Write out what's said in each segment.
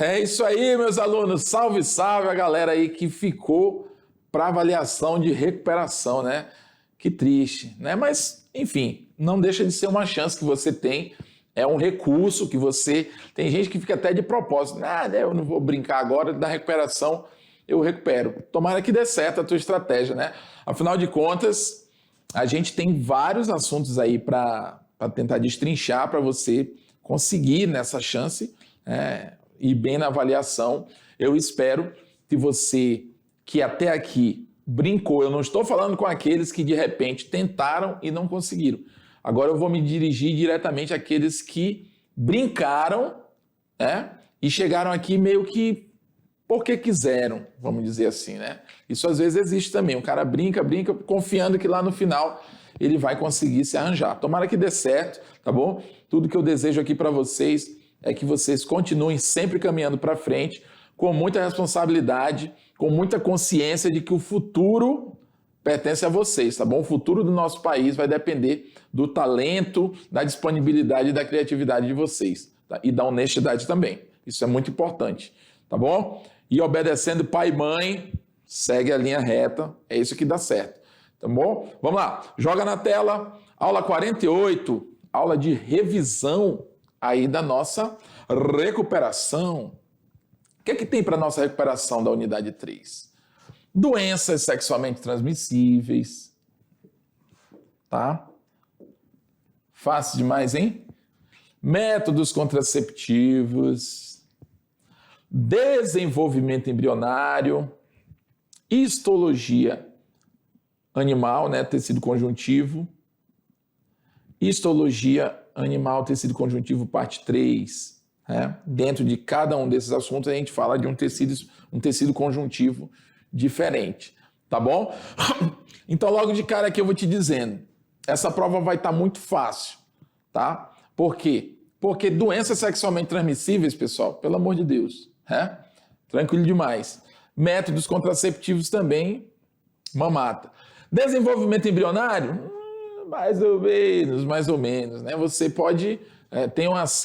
É isso aí, meus alunos. Salve, salve a galera aí que ficou para avaliação de recuperação, né? Que triste, né? Mas, enfim, não deixa de ser uma chance que você tem. É um recurso que você... Tem gente que fica até de propósito. Eu não vou brincar agora, da recuperação eu recupero. Tomara que dê certo a tua estratégia, né? Afinal de contas, a gente tem vários assuntos aí para tentar destrinchar para você conseguir nessa chance, ir bem na avaliação. Eu espero que você, que até aqui brincou, eu não estou falando com aqueles que de repente tentaram e não conseguiram. Agora eu vou me dirigir diretamente àqueles que brincaram, e chegaram aqui meio que porque quiseram, vamos dizer assim, né? Isso às vezes existe também. O cara brinca, confiando que lá no final ele vai conseguir se arranjar. Tomara que dê certo, tá bom? Tudo que eu desejo aqui para vocês é que vocês continuem sempre caminhando para frente, com muita responsabilidade, com muita consciência de que o futuro pertence a vocês, tá bom? O futuro do nosso país vai depender do talento, da disponibilidade e da criatividade de vocês, tá? E da honestidade também. Isso é muito importante, tá bom? E obedecendo pai e mãe, segue a linha reta, é isso que dá certo, tá bom? Vamos lá, joga na tela, aula 48, aula de revisão aí da nossa recuperação. O que é que tem para nossa recuperação da unidade 3? Doenças sexualmente transmissíveis, tá? Fácil demais, hein? Métodos contraceptivos, desenvolvimento embrionário, histologia animal, né, tecido conjuntivo, histologia animal, tecido conjuntivo, parte 3. Dentro de cada um desses assuntos a gente fala de um tecido conjuntivo diferente, tá bom? Então logo de cara aqui eu vou te dizendo, essa prova vai estar muito fácil, tá? Por quê? Porque doenças sexualmente transmissíveis, pessoal, pelo amor de Deus, tranquilo demais. Métodos contraceptivos também, mamata. Desenvolvimento embrionário, mais ou menos, né? Você pode, tem umas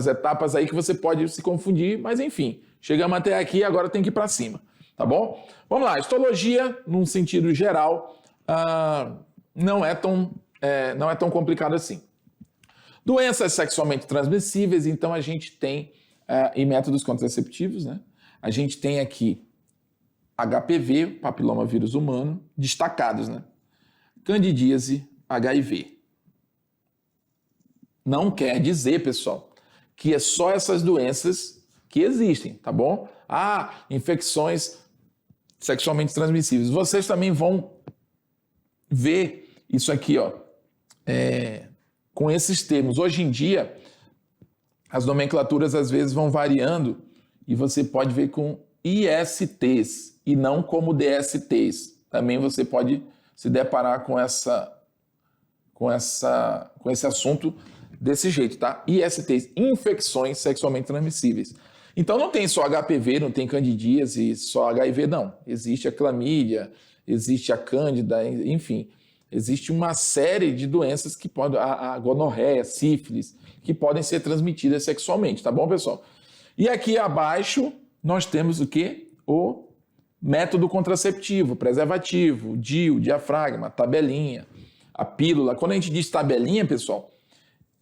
etapas aí que você pode se confundir, mas enfim, chegamos até aqui, agora tem que ir para cima, tá bom? Vamos lá, histologia, num sentido geral, não é tão complicado assim. Doenças sexualmente transmissíveis, então a gente tem, em métodos contraceptivos, né? A gente tem aqui HPV, papiloma vírus humano, destacados, né? Candidíase, HIV. Não quer dizer, pessoal, que é só essas doenças que existem, tá bom? Infecções sexualmente transmissíveis. Vocês também vão ver isso aqui, com esses termos. Hoje em dia, as nomenclaturas às vezes vão variando e você pode ver com ISTs e não como DSTs. Também você pode se deparar com esse assunto desse jeito, tá? ISTs, infecções sexualmente transmissíveis. Então não tem só HPV, não tem candidíase, só HIV, não. Existe a clamídia, existe a cândida, enfim. Existe uma série de doenças que podem, a gonorreia, sífilis, que podem ser transmitidas sexualmente, tá bom, pessoal? E aqui abaixo nós temos o quê? O método contraceptivo, preservativo, DIU, diafragma, tabelinha, a pílula. Quando a gente diz tabelinha, pessoal,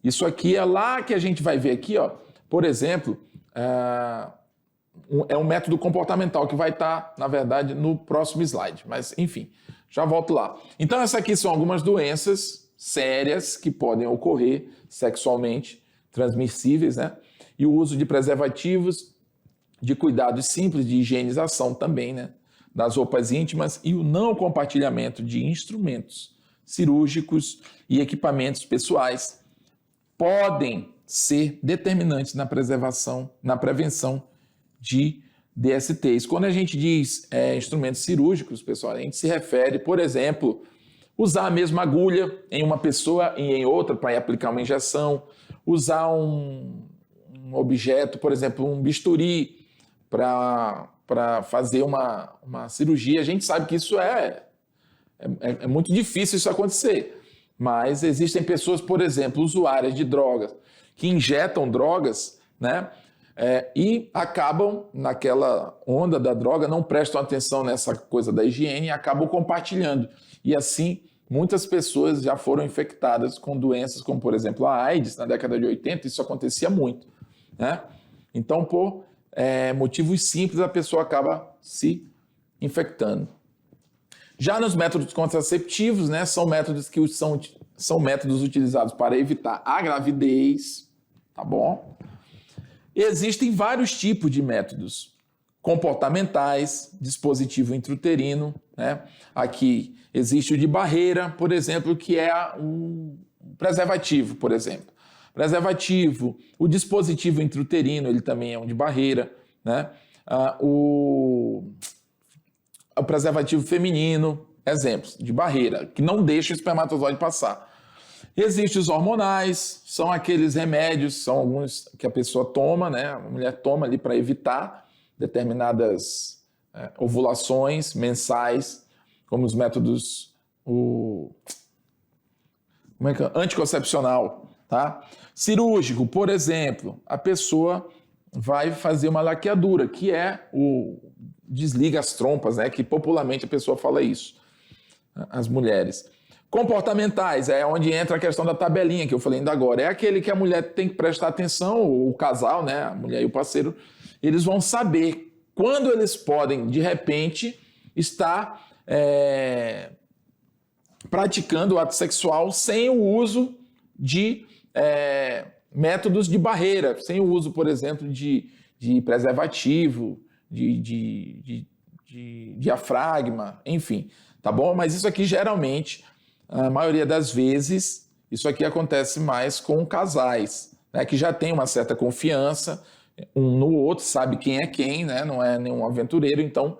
isso aqui é lá que a gente vai ver aqui, por exemplo, é um método comportamental que vai estar, na verdade, no próximo slide. Mas, enfim, já volto lá. Então, essas aqui são algumas doenças sérias que podem ocorrer sexualmente transmissíveis, né? E o uso de preservativos, de cuidados simples, de higienização também, né? Das roupas íntimas e o não compartilhamento de instrumentos cirúrgicos e equipamentos pessoais podem ser determinantes na prevenção de DSTs. Quando a gente diz instrumentos cirúrgicos, pessoal, a gente se refere, por exemplo, usar a mesma agulha em uma pessoa e em outra para aplicar uma injeção, usar um objeto, por exemplo, um bisturi para fazer uma cirurgia. A gente sabe que isso é muito difícil isso acontecer, mas existem pessoas, por exemplo, usuárias de drogas, que injetam drogas, né, e acabam, naquela onda da droga, não prestam atenção nessa coisa da higiene e acabam compartilhando. E assim, muitas pessoas já foram infectadas com doenças como, por exemplo, a AIDS. Na década de 80, isso acontecia muito, né? Então, por motivos simples, a pessoa acaba se infectando. Já nos métodos contraceptivos, né, são métodos que são métodos utilizados para evitar a gravidez, tá bom? Existem vários tipos de métodos comportamentais, dispositivo intrauterino, né? Aqui existe o de barreira, por exemplo, que é o preservativo, por exemplo. Preservativo, o dispositivo intrauterino, ele também é um de barreira, né? O preservativo feminino, exemplos de barreira, que não deixa o espermatozoide passar. Existem os hormonais, são aqueles remédios, são alguns que a pessoa toma, né? A mulher toma ali para evitar determinadas ovulações mensais, como os métodos anticoncepcional, tá? Cirúrgico, por exemplo, a pessoa vai fazer uma laqueadura, que é o desliga as trompas, né? Que popularmente a pessoa fala isso, as mulheres. Comportamentais, é onde entra a questão da tabelinha que eu falei ainda agora. É aquele que a mulher tem que prestar atenção, o casal, né? A mulher e o parceiro, eles vão saber quando eles podem, de repente, estar praticando o ato sexual sem o uso de métodos de barreira, sem o uso, por exemplo, de preservativo, de diafragma, enfim, tá bom? Mas isso aqui, geralmente, a maioria das vezes, isso aqui acontece mais com casais, né, que já tem uma certa confiança um no outro, sabe quem é quem, né? Não é nenhum aventureiro. Então,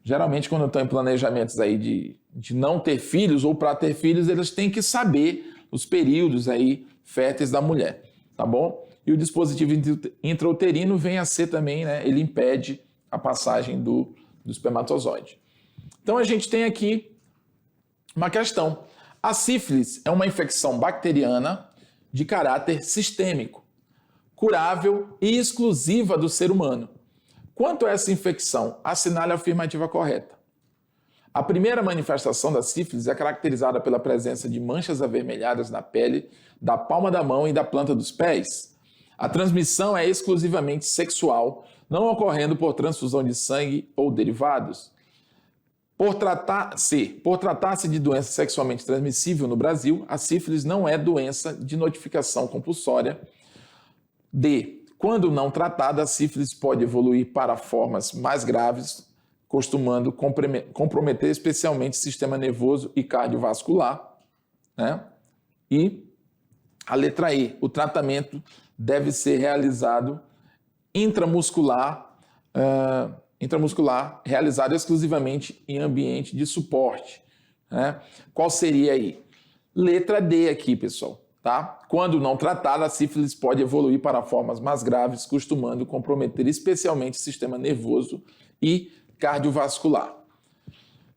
geralmente, quando estão em planejamentos aí de não ter filhos ou para ter filhos, eles têm que saber os períodos aí férteis da mulher, tá bom? E o dispositivo intrauterino vem a ser também, né? Ele impede a passagem do espermatozoide. Então, a gente tem aqui uma questão. A sífilis é uma infecção bacteriana de caráter sistêmico, curável e exclusiva do ser humano. Quanto a essa infecção, assinale a afirmativa correta. A primeira manifestação da sífilis é caracterizada pela presença de manchas avermelhadas na pele da palma da mão e da planta dos pés. A transmissão é exclusivamente sexual, não ocorrendo por transfusão de sangue ou derivados. Por tratar-se de doença sexualmente transmissível no Brasil, a sífilis não é doença de notificação compulsória. Quando não tratada, a sífilis pode evoluir para formas mais graves, costumando comprometer especialmente o sistema nervoso e cardiovascular, né? E a letra E, o tratamento deve ser realizado intramuscular, realizado exclusivamente em ambiente de suporte, né? Qual seria aí? Letra D aqui, pessoal, tá? Quando não tratada, a sífilis pode evoluir para formas mais graves, costumando comprometer especialmente o sistema nervoso e cardiovascular.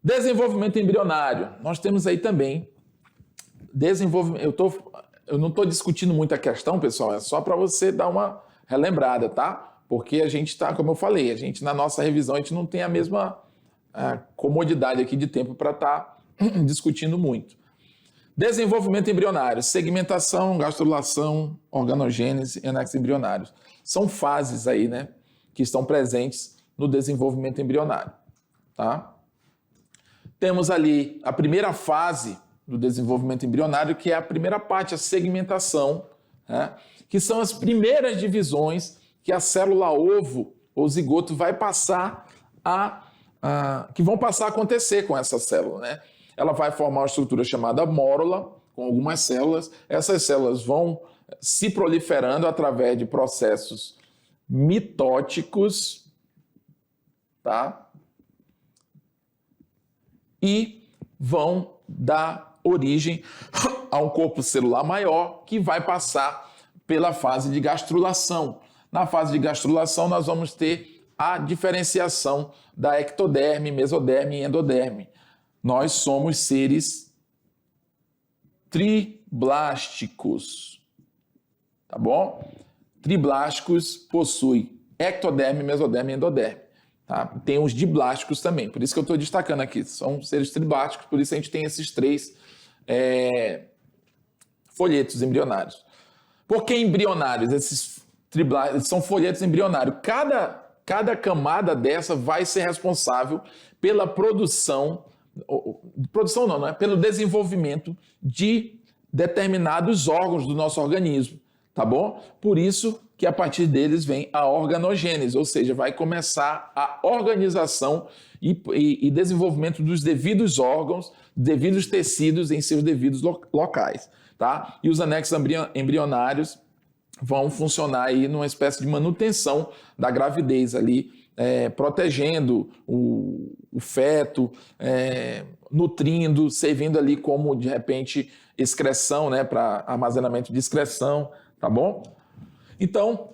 Desenvolvimento embrionário. Nós temos aí também desenvolvimento. Eu não estou discutindo muito a questão, pessoal, é só para você dar uma relembrada, tá? Porque a gente está, como eu falei, a gente na nossa revisão a gente não tem a mesma comodidade aqui de tempo para estar discutindo muito. Desenvolvimento embrionário, segmentação, gastrulação, organogênese e anexos embrionários. São fases aí, né, que estão presentes no desenvolvimento embrionário, tá? Temos ali a primeira fase do desenvolvimento embrionário, que é a primeira parte, a segmentação, né, que são as primeiras divisões que a célula ovo ou zigoto vai passar que vão passar a acontecer com essa célula, né? Ela vai formar uma estrutura chamada mórula, com algumas células. Essas células vão se proliferando através de processos mitóticos, tá? E vão dar origem a um corpo celular maior que vai passar pela fase de gastrulação. Na fase de gastrulação, nós vamos ter a diferenciação da ectoderme, mesoderme e endoderme. Nós somos seres triblásticos, tá bom? Triblásticos possuem ectoderme, mesoderme e endoderme. Tá? Tem os diblásticos também, por isso que eu estou destacando aqui. São seres triblásticos, por isso a gente tem esses 3 folhetos embrionários. Por que embrionários? Esses triblásticos são folhetos embrionários. Cada camada dessa vai ser responsável pela produção não é? Pelo desenvolvimento de determinados órgãos do nosso organismo, tá bom? Por isso que a partir deles vem a organogênese, ou seja, vai começar a organização e desenvolvimento dos devidos órgãos, devidos tecidos em seus devidos locais, tá? E os anexos embrionários vão funcionar aí numa espécie de manutenção da gravidez ali, protegendo o feto, nutrindo, servindo ali como, de repente, excreção, né, para armazenamento de excreção, tá bom? Então,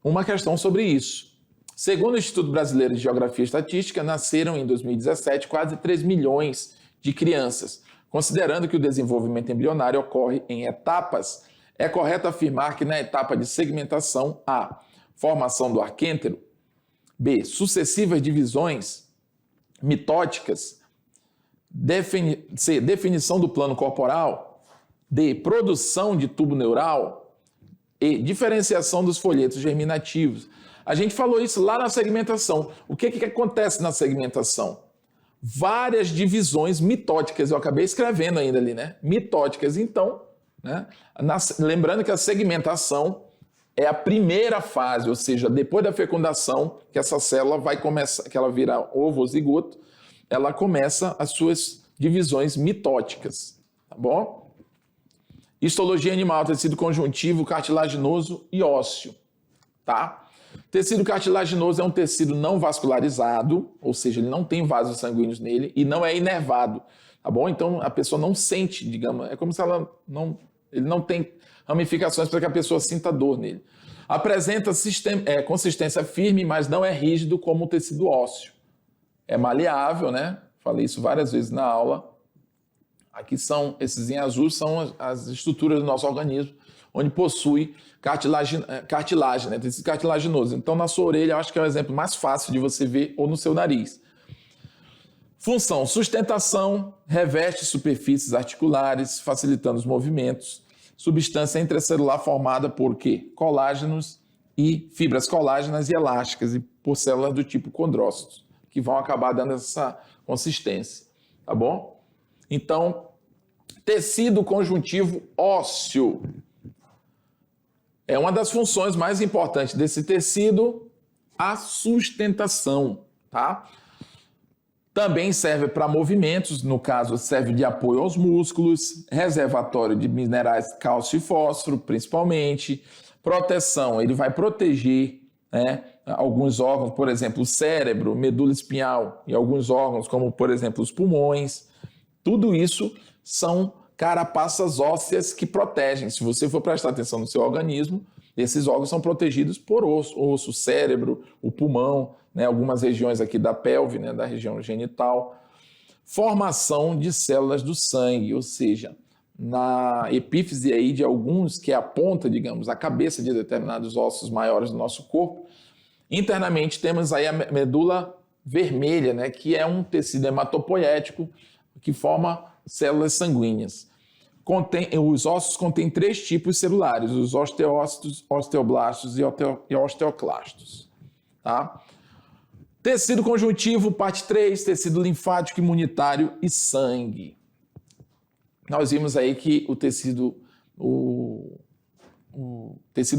uma questão sobre isso. Segundo o Instituto Brasileiro de Geografia e Estatística, nasceram em 2017 quase 3 milhões de crianças. Considerando que o desenvolvimento embrionário ocorre em etapas, é correto afirmar que na etapa de segmentação há formação do arquêntero, B, sucessivas divisões mitóticas, C, definição do plano corporal, D, produção de tubo neural e diferenciação dos folhetos germinativos. A gente falou isso lá na segmentação. O que acontece na segmentação? Várias divisões mitóticas, eu acabei escrevendo ainda ali, né? Mitóticas, então, né? Lembrando que a segmentação é a primeira fase, ou seja, depois da fecundação, que essa célula vai começar, que ela vira ovo ou zigoto, ela começa as suas divisões mitóticas, tá bom? Histologia animal, tecido conjuntivo, cartilaginoso e ósseo, tá? Tecido cartilaginoso é um tecido não vascularizado, ou seja, ele não tem vasos sanguíneos nele e não é inervado, tá bom? Então a pessoa não sente, digamos, é como se ele não tem ramificações para que a pessoa sinta dor nele. Apresenta consistência firme, mas não é rígido como o tecido ósseo. É maleável, né? Falei isso várias vezes na aula. Aqui esses em azul são as estruturas do nosso organismo, onde possui cartilagem, né? Tecido cartilaginoso. Então, na sua orelha, eu acho que é o exemplo mais fácil de você ver, ou no seu nariz. Função: sustentação, reveste superfícies articulares, facilitando os movimentos. Substância intracelular formada por quê? Colágenos e fibras colágenas e elásticas, e por células do tipo condrócitos, que vão acabar dando essa consistência, tá bom? Então, tecido conjuntivo ósseo é uma das funções mais importantes desse tecido, a sustentação, tá? Também serve para movimentos, no caso serve de apoio aos músculos, reservatório de minerais cálcio e fósforo, principalmente, proteção, ele vai proteger, né, alguns órgãos, por exemplo, o cérebro, medula espinhal e alguns órgãos, como por exemplo os pulmões. Tudo isso são carapaças ósseas que protegem. Se você for prestar atenção no seu organismo, esses órgãos são protegidos por osso, cérebro, o pulmão, né, algumas regiões aqui da pelve, né, da região genital. Formação de células do sangue, ou seja, na epífise aí de alguns, que é a ponta, digamos, a cabeça de determinados ossos maiores do nosso corpo, internamente temos aí a medula vermelha, né, que é um tecido hematopoético que forma células sanguíneas. Os ossos contêm 3 tipos celulares, os osteócitos, osteoblastos e osteoclastos. Tá? Tecido conjuntivo, parte 3, tecido linfático, imunitário e sangue. Nós vimos aí que o tecido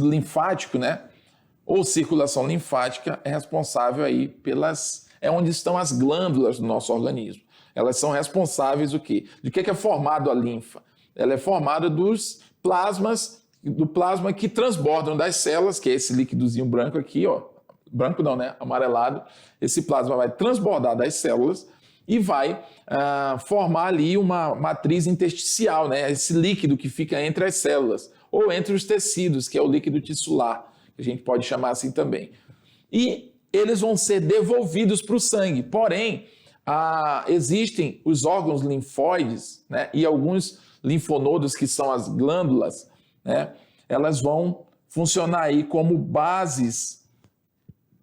linfático, né, ou circulação linfática, é responsável aí é onde estão as glândulas do nosso organismo. Elas são responsáveis do quê? De que é formado a linfa? Ela é formada do plasma que transbordam das células, que é esse líquidozinho branco aqui, ó. Branco não, né? Amarelado. Esse plasma vai transbordar das células e vai formar ali uma matriz intersticial, né? Esse líquido que fica entre as células, ou entre os tecidos, que é o líquido tissular, que a gente pode chamar assim também. E eles vão ser devolvidos para o sangue. Porém, existem os órgãos linfóides, né? E alguns linfonodos, que são as glândulas, né? Elas vão funcionar aí como bases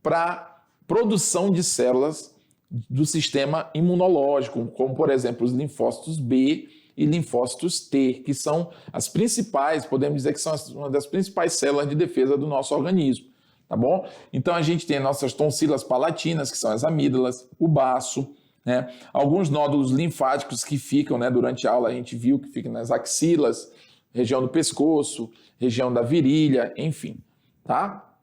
para produção de células do sistema imunológico, como, por exemplo, os linfócitos B e linfócitos T, que são as principais, podemos dizer que são uma das principais células de defesa do nosso organismo, tá bom? Então, a gente tem nossas tonsilas palatinas, que são as amígdalas, o baço, né? Alguns nódulos linfáticos que ficam, né, durante a aula a gente viu que ficam nas axilas, região do pescoço, região da virilha, enfim, tá?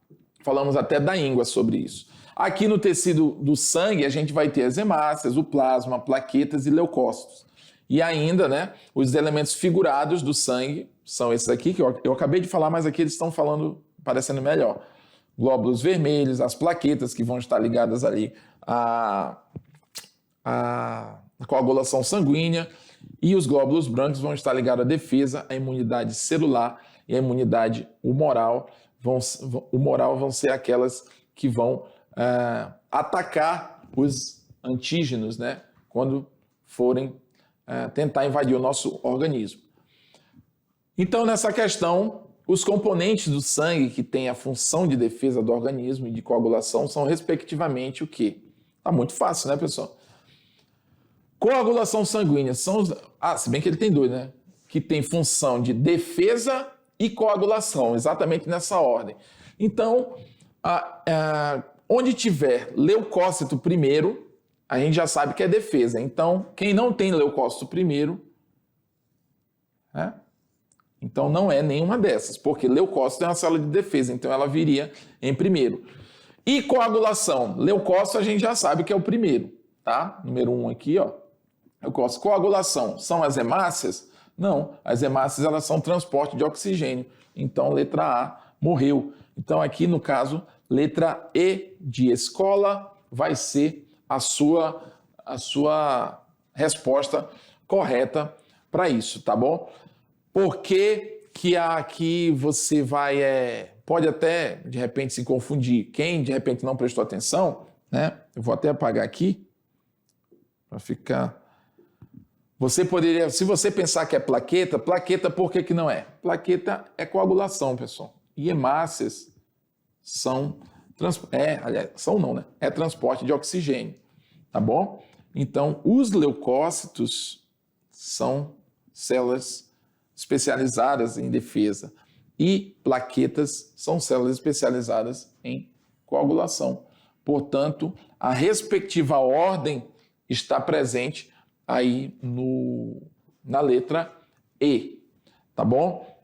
Falamos até da íngua sobre isso. Aqui no tecido do sangue a gente vai ter as hemácias, o plasma, plaquetas e leucócitos. E ainda, né, os elementos figurados do sangue são esses aqui, que eu acabei de falar, mas aqui eles estão falando, parecendo melhor. Glóbulos vermelhos, as plaquetas que vão estar ligadas ali à coagulação sanguínea, e os glóbulos brancos vão estar ligados à defesa, à imunidade celular e à imunidade humoral. Vão ser aquelas que vão atacar os antígenos, né, quando forem tentar invadir o nosso organismo. Então, nessa questão, os componentes do sangue que têm a função de defesa do organismo e de coagulação são, respectivamente, o quê? Tá muito fácil, né, pessoal? Coagulação sanguínea são os... se bem que ele tem dois, né? Que tem função de defesa e coagulação, exatamente nessa ordem. Então, onde tiver leucócito primeiro, a gente já sabe que é defesa. Então, quem não tem leucócito primeiro, né? Então não é nenhuma dessas, porque leucócito é uma célula de defesa, então ela viria em primeiro. E coagulação, leucócito a gente já sabe que é o primeiro, tá? Número 1 aqui, ó. Leucócito. Coagulação, são as hemácias? Não, as hemácias elas são transporte de oxigênio. Então, letra A, morreu. Então, aqui no caso, letra E de escola vai ser a sua resposta correta para isso, tá bom? Por que aqui você vai... pode até, de repente, se confundir. Quem, de repente, não prestou atenção, né? Eu vou até apagar aqui para ficar... Você poderia, se você pensar que é plaqueta, por que não é? Plaqueta é coagulação, pessoal. E hemácias são é transporte de oxigênio, tá bom? Então, os leucócitos são células especializadas em defesa e plaquetas são células especializadas em coagulação. Portanto, a respectiva ordem está presente aí na letra E, tá bom?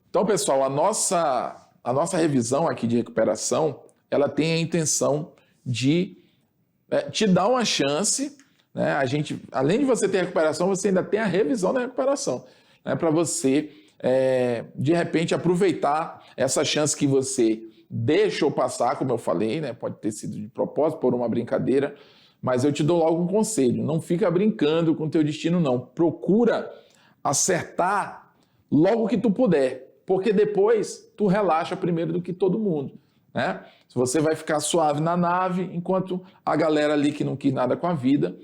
Então, pessoal, a nossa revisão aqui de recuperação, ela tem a intenção de te dar uma chance, né? Além de você ter a recuperação, você ainda tem a revisão da recuperação, né? Para você, de repente, aproveitar essa chance que você deixou passar, como eu falei, né? Pode ter sido de propósito, por uma brincadeira, mas eu te dou logo um conselho, não fica brincando com o teu destino, não. Procura acertar logo que tu puder, porque depois tu relaxa primeiro do que todo mundo, né? Você vai ficar suave na nave, enquanto a galera ali que não quis nada com a vida,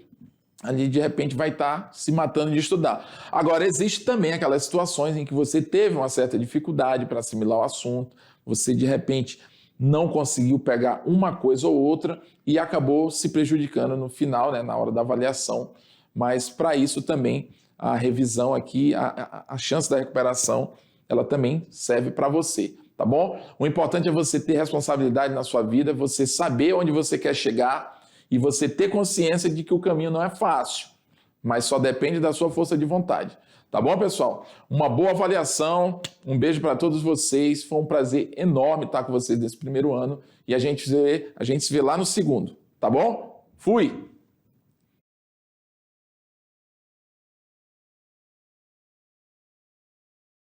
ali de repente vai estar se matando de estudar. Agora, existe também aquelas situações em que você teve uma certa dificuldade para assimilar o assunto, você de repente não conseguiu pegar uma coisa ou outra e acabou se prejudicando no final, né, na hora da avaliação. Mas para isso também a revisão aqui, a chance da recuperação, ela também serve para você, tá bom? O importante é você ter responsabilidade na sua vida, você saber onde você quer chegar e você ter consciência de que o caminho não é fácil, mas só depende da sua força de vontade. Tá bom, pessoal? Uma boa avaliação, um beijo para todos vocês, foi um prazer enorme estar com vocês nesse primeiro ano e a gente se vê lá no segundo, tá bom? Fui!